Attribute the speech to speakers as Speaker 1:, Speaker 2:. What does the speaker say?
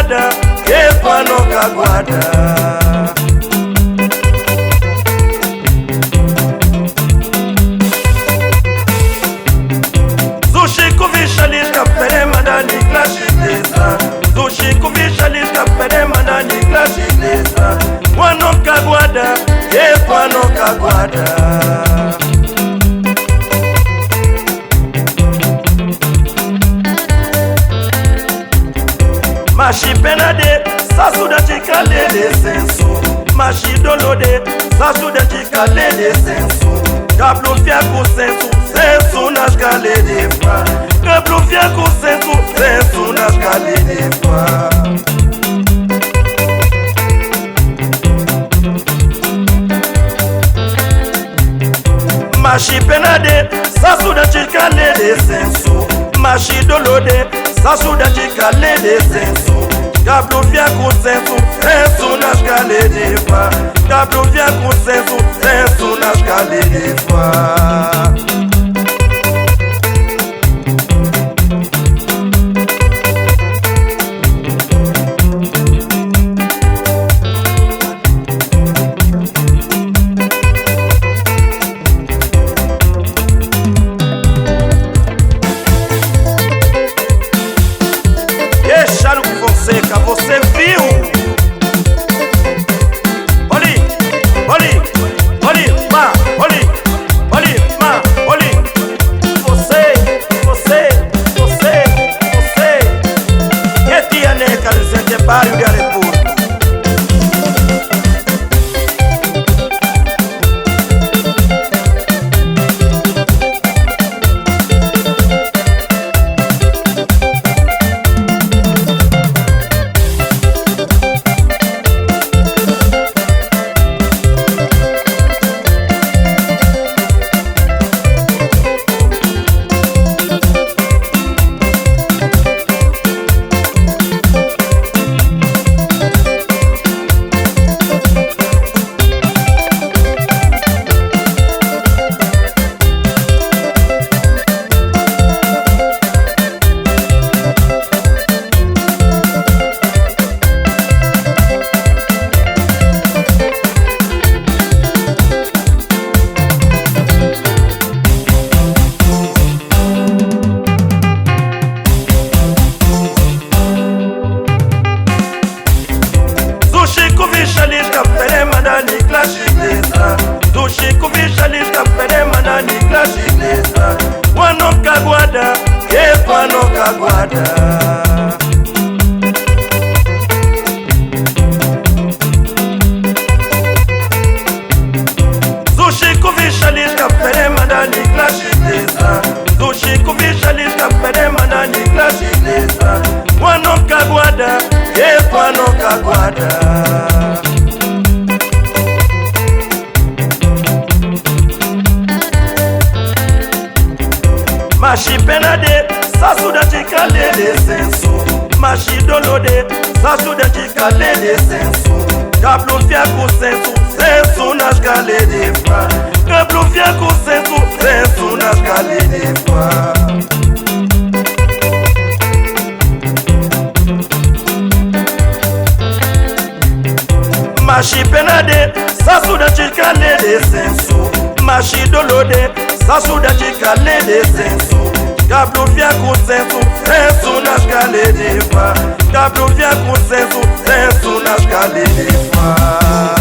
Speaker 1: kaguada, epano kaguada. Zushiko vishalishka pere madani klashitesa, Zushiko vishalishka pere madani klashitesa, wano kaguada, epano kaguada. Mashi penade, sasuda chikale de sensu. Mashi dolode, sasuda chikale de sensu. Kablu fiaku sensu, sensu nashkale de fa. Kablu fiaku sensu, sensu nashkale de fa. Mashi penade, sasuda chikale de sensu. Mashi dolode, sasuda chikale de sensu. Kablu fiaku sensu, sensu nashkale de fa. Kablu fiaku sensu, sensu nashkale de fa. Seca, você viu? Oli, oli, oli, ma, oli, oli, ma, oli. Você. Que tiene que barrio de Areputo. Zushiko vishalishka pere madani klashitesa, Zushiko vishalishka pere madani klashitesa, wano kaguada, epano kaguada. Zushiko vishalishka pere madani klashitesa, Zushiko vishalishka pere madani klashitesa, wano kaguada, epano kaguada. Mashi penade, sasuda chikale de sensu. Mashi dolode, sasuda chikale de sensu. Kablu fiaku sensu, sensu nashkale de fa. Kablu fiaku sensu, sensu nashkale de fa. Mashi penade, sasuda chikale de sensu. Mashi dolode, sasuda chikale de sensu. Kablu fiaku sensu, sensu nashkale de fa. Kablu fiaku sensu, sensu nashkale de fa.